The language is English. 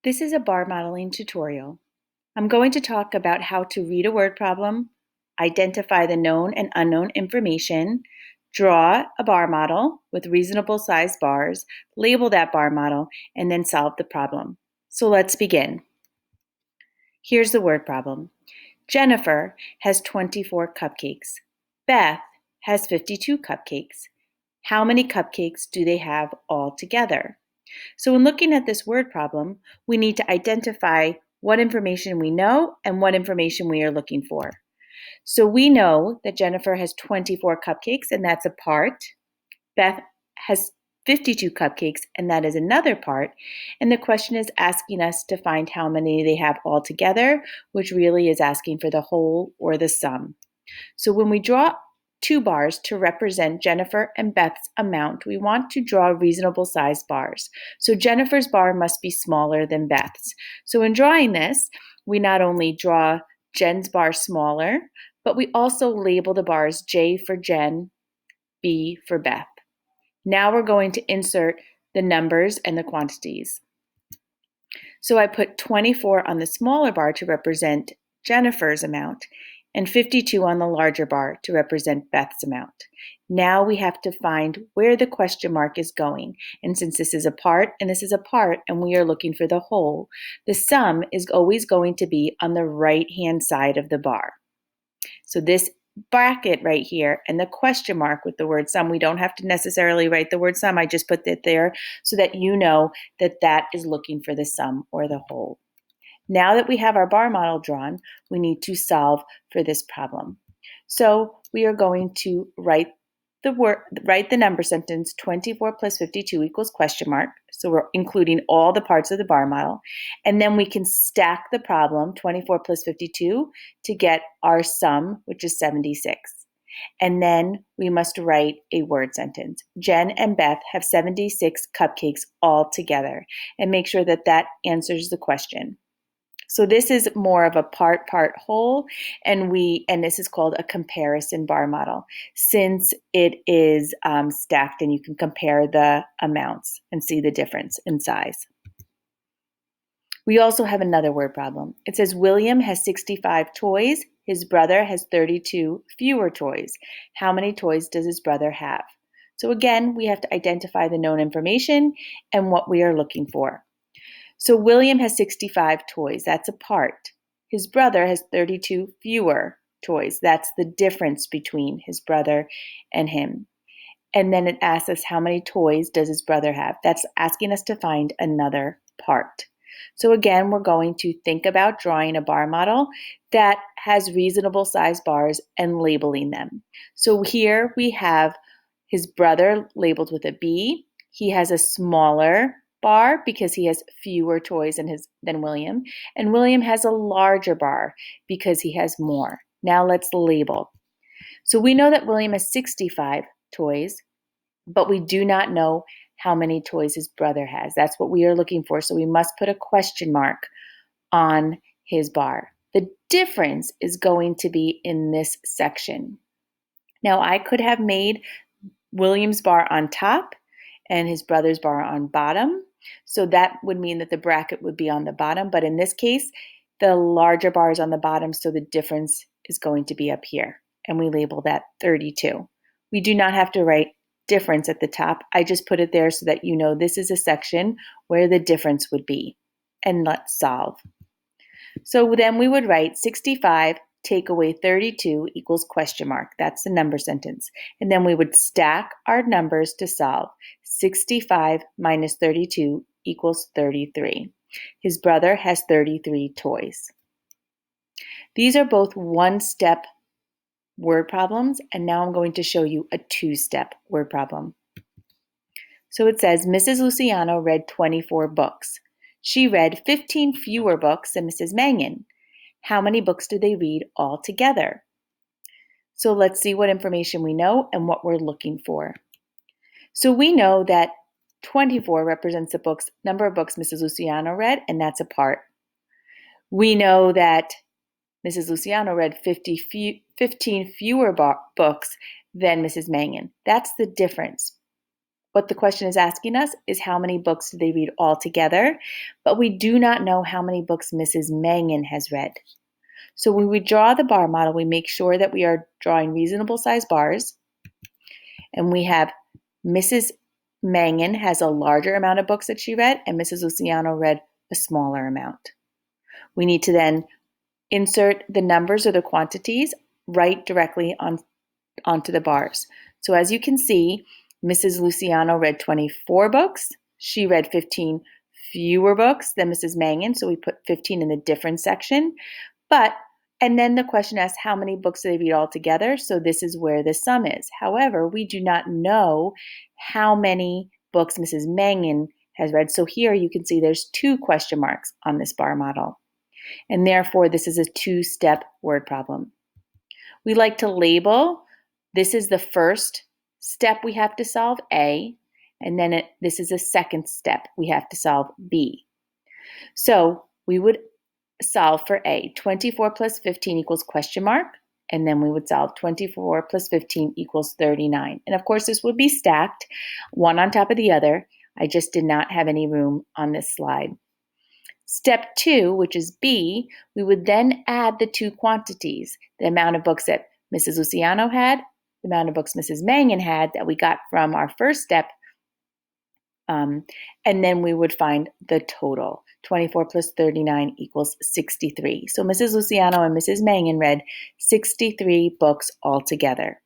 This is a bar modeling tutorial. I'm going to talk about how to read a word problem, identify the known and unknown information, draw a bar model with reasonable sized bars, label that bar model, and then solve the problem. So let's begin. Here's the word problem. Jennifer has 24 cupcakes. Beth has 52 cupcakes. How many cupcakes do they have all together? So when looking at this word problem, we need to identify what information we know and what information we are looking for. So we know that Jennifer has 24 cupcakes, and that's a part. Beth has 52 cupcakes, and that is another part. And the question is asking us to find how many they have all together, which really is asking for the whole or the sum. So when we draw two bars to represent Jennifer and Beth's amount, we want to draw reasonable sized bars. So Jennifer's bar must be smaller than Beth's. So in drawing this, we not only draw Jen's bar smaller, but we also label the bars J for Jen, B for Beth. Now we're going to insert the numbers and the quantities. So I put 24 on the smaller bar to represent Jennifer's amount and 52 on the larger bar to represent Beth's amount. Now we have to find where the question mark is going. And since this is a part and this is a part and we are looking for the whole, the sum is always going to be on the right-hand side of the bar. So this bracket right here and the question mark with the word sum, we don't have to necessarily write the word sum. I just put it there so that you know that that is looking for the sum or the whole. Now that we have our bar model drawn, we need to solve for this problem. So we are going to write the number sentence 24 plus 52 equals question mark. So we're including all the parts of the bar model. And then we can stack the problem 24 plus 52 to get our sum, which is 76. And then we must write a word sentence. Jen and Beth have 76 cupcakes all together, and make sure that that answers the question. So this is more of a part whole, and this is called a comparison bar model, since it is stacked and you can compare the amounts and see the difference in size. We also have another word problem. It says William has 65 toys. His brother has 32 fewer toys. How many toys does his brother have? So again, we have to identify the known information and what we are looking for. So William has 65 toys. That's a part. His brother has 32 fewer toys. That's the difference between his brother and him. And then it asks us how many toys does his brother have? That's asking us to find another part. So again, we're going to think about drawing a bar model that has reasonable size bars and labeling them. So here we have his brother labeled with a B. He has a smaller bar because he has fewer toys than William, and William has a larger bar because he has more. Now let's label. So we know that William has 65 toys, but we do not know how many toys his brother has. That's what we are looking for, so we must put a question mark on his bar. The difference is going to be in this section. Now I could have made William's bar on top and his brother's bar on bottom. So that would mean that the bracket would be on the bottom, but in this case, the larger bar is on the bottom, so the difference is going to be up here, and we label that 32. We do not have to write difference at the top. I just put it there so that you know this is a section where the difference would be. And let's solve. So then we would write 65 take away 32 equals question mark. That's the number sentence. And then we would stack our numbers to solve. 65 minus 32 equals 33. His brother has 33 toys. These are both one-step word problems, and now I'm going to show you a two-step word problem. So it says, Mrs. Luciano read 24 books. She read 15 fewer books than Mrs. Mangan. How many books do they read all together? So let's see what information we know and what we're looking for. So we know that 24 represents the number of books Mrs. Luciano read, and that's a part. We know that Mrs. Luciano read 15 fewer books than Mrs. Mangan. That's the difference. what the question is asking us is how many books do they read all together, but we do not know how many books Mrs. Mangan has read. So when we draw the bar model, we make sure that we are drawing reasonable size bars, and we have Mrs. Mangan has a larger amount of books that she read, and Mrs. Luciano read a smaller amount. We need to then insert the numbers or the quantities right directly onto the bars. So as you can see, Mrs. Luciano read 24 books. She read 15 fewer books than Mrs. Mangan, so we put 15 in the difference section. And then the question asks how many books do they read all together, so this is where the sum is. However, we do not know how many books Mrs. Mangan has read, so here you can see there's 2 question marks on this bar model. And therefore, this is a 2-step word problem. We like to label. This is the first step we have to solve, A, and then this is the second step we have to solve, B. So we would solve for A. 24 plus 15 equals question mark, and then we would solve 24 plus 15 equals 39. And of course, this would be stacked, one on top of the other. I just did not have any room on this slide. Step 2, which is B, we would then add the 2 quantities, the amount of books that Mrs. Luciano had, the amount of books Mrs. Mangan had that we got from our first step, and then we would find the total. 24 plus 39 equals 63. So Mrs. Luciano and Mrs. Mangan read 63 books altogether.